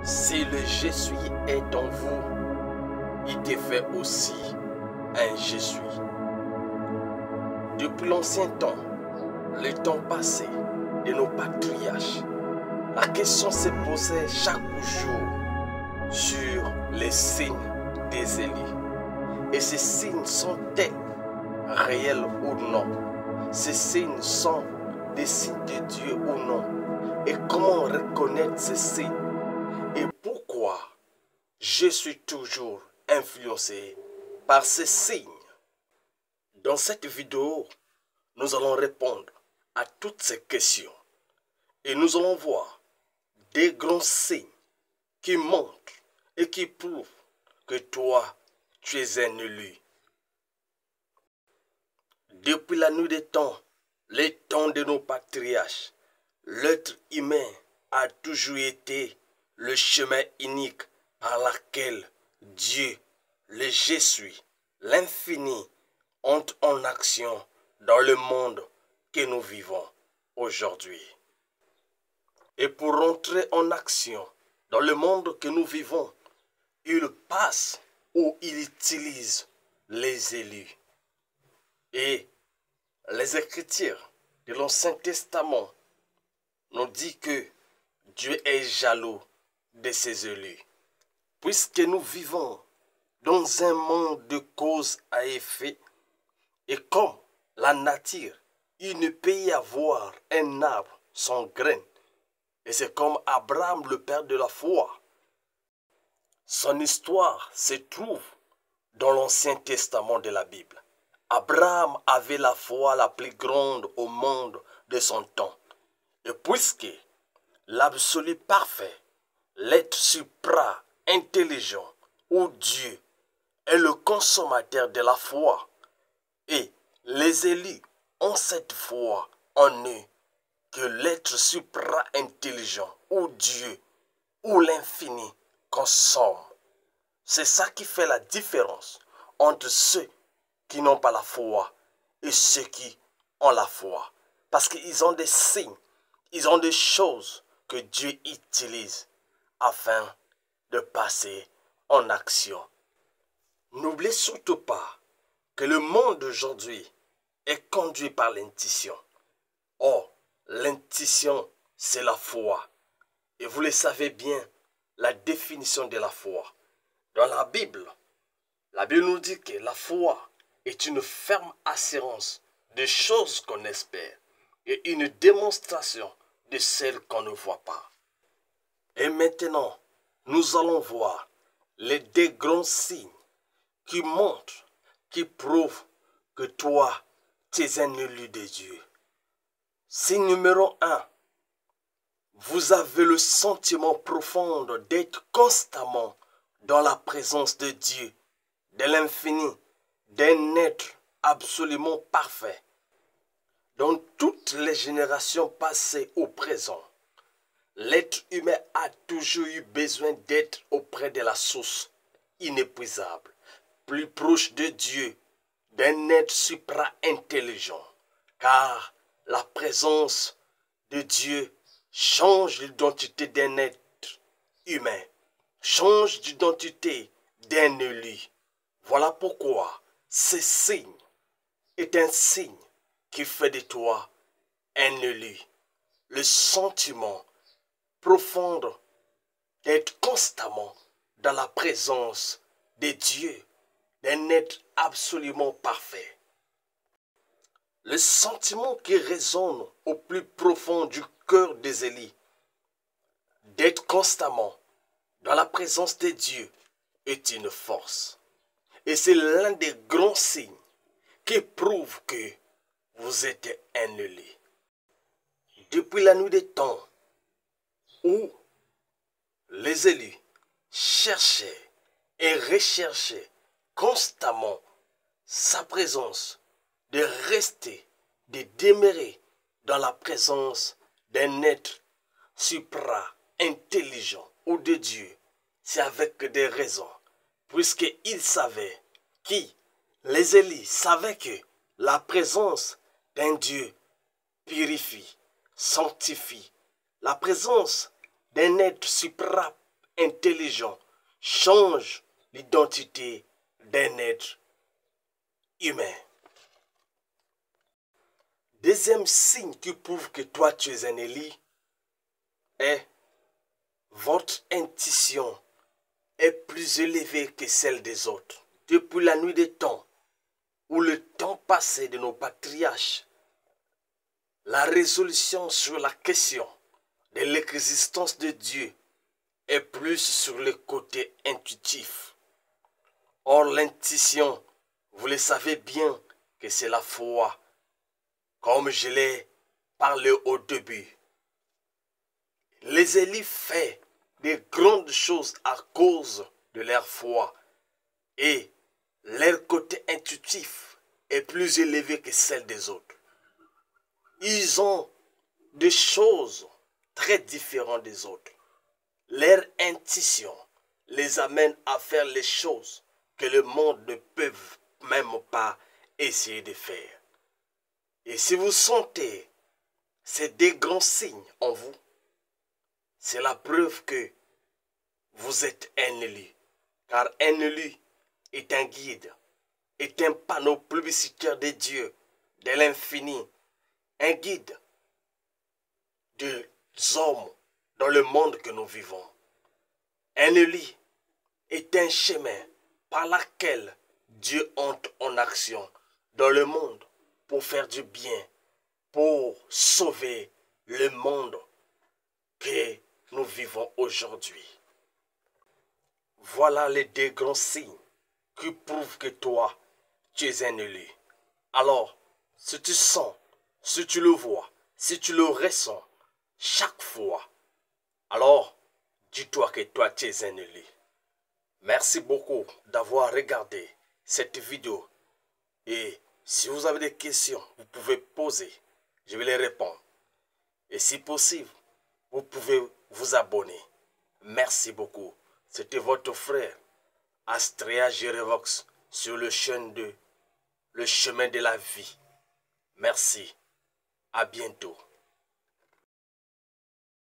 Si le je suis est en vous, il te fait aussi un je suis. Depuis l'ancien temps, le temps passé de nos patriarches, la question se posait chaque jour sur les signes des Élis. Et ces signes sont-ils réels ou non? Ces signes sont des signes de Dieu ou non? Et comment reconnaître ces signes? Et pourquoi je suis toujours influencé par ces signes? Dans cette vidéo, nous allons répondre à toutes ces questions. Et nous allons voir des grands signes qui montrent et qui prouvent que toi, tu es un élu. Depuis la nuit des temps, les temps de nos patriarches, l'être humain a toujours été le chemin unique par lequel Dieu, le Je suis, l'infini, entre en action dans le monde que nous vivons aujourd'hui. Et pour entrer en action dans le monde que nous vivons, il passe ou il utilise les élus. Et les Écritures de l'Ancien Testament nous disent que Dieu est jaloux de ses élus. Puisque nous vivons dans un monde de cause à effet, et comme la nature, il ne peut y avoir un arbre sans graine. Et c'est comme Abraham, le père de la foi. Son histoire se trouve dans l'Ancien Testament de la Bible. Abraham avait la foi la plus grande au monde de son temps. Et puisque l'absolu parfait, l'être supra-intelligent ou Dieu est le consommateur de la foi, et les élus ont cette foi en eux que l'être supra-intelligent ou Dieu ou l'infini consomme. C'est ça qui fait la différence entre ceux qui n'ont pas la foi et ceux qui ont la foi. Parce qu'ils ont des signes, ils ont des choses que Dieu utilise afin de passer en action. N'oubliez surtout pas que le monde d'aujourd'hui est conduit par l'intuition. Or, l'intuition, c'est la foi. Et vous le savez bien, la définition de la foi. Dans la Bible nous dit que la foi est une ferme assurance des choses qu'on espère et une démonstration de celles qu'on ne voit pas. Et maintenant, nous allons voir les deux grands signes qui montrent, qui prouvent que toi, tu es un élu de Dieu. Signe numéro 1. Vous avez le sentiment profond d'être constamment dans la présence de Dieu, de l'infini, d'un être absolument parfait. Dans toutes les générations passées au présent, l'être humain a toujours eu besoin d'être auprès de la source inépuisable, plus proche de Dieu, d'un être supra-intelligent, car la présence de Dieu change l'identité d'un être humain, change l'identité d'un élu. Voilà pourquoi ce signe est un signe qui fait de toi un élu. Le sentiment profond d'être constamment dans la présence de Dieu, d'un être absolument parfait. Le sentiment qui résonne au plus profond du cœur des élus, d'être constamment dans la présence de Dieu, est une force. Et c'est l'un des grands signes qui prouve que vous êtes un élu. Depuis la nuit des temps où les élus cherchaient et recherchaient constamment sa présence, de rester, de demeurer dans la présence d'un être supra-intelligent ou de Dieu, c'est avec des raisons, puisqu'ils savaient les élus savaient que la présence d'un Dieu purifie, sanctifie. La présence d'un être intelligent change l'identité d'un être humain. Deuxième signe qui prouve que toi tu es un Élie est votre intuition est plus élevée que celle des autres. Depuis la nuit des temps, ou le temps passé de nos patriarches, la résolution sur la question de l'existence de Dieu est plus sur le côté intuitif. Or, l'intuition, vous le savez bien que c'est la foi, comme je l'ai parlé au début. Les Élis font de grandes choses à cause de leur foi et leur côté intuitif est plus élevé que celle des autres. Ils ont des choses très différentes des autres. Leur intuition les amène à faire les choses que le monde ne peut même pas essayer de faire. Et si vous sentez ces deux grands signes en vous, c'est la preuve que vous êtes un élu. Car un élu est un guide, est un panneau publicitaire de Dieu, de l'infini, un guide des hommes dans le monde que nous vivons. Un élu est un chemin par lequel Dieu entre en action dans le monde pour faire du bien, pour sauver le monde que nous vivons aujourd'hui. Voilà les deux grands signes qui prouvent que toi, tu es un élu. Alors, si tu sens, si tu le vois, si tu le ressens chaque fois, alors dis-toi que toi, tu es un élu. Merci beaucoup d'avoir regardé cette vidéo. Et si vous avez des questions, vous pouvez poser. Je vais les répondre. Et si possible, vous pouvez vous abonner. Merci beaucoup. C'était votre frère, Astrea Jerevox, sur le chemin de la vie. Merci. À bientôt.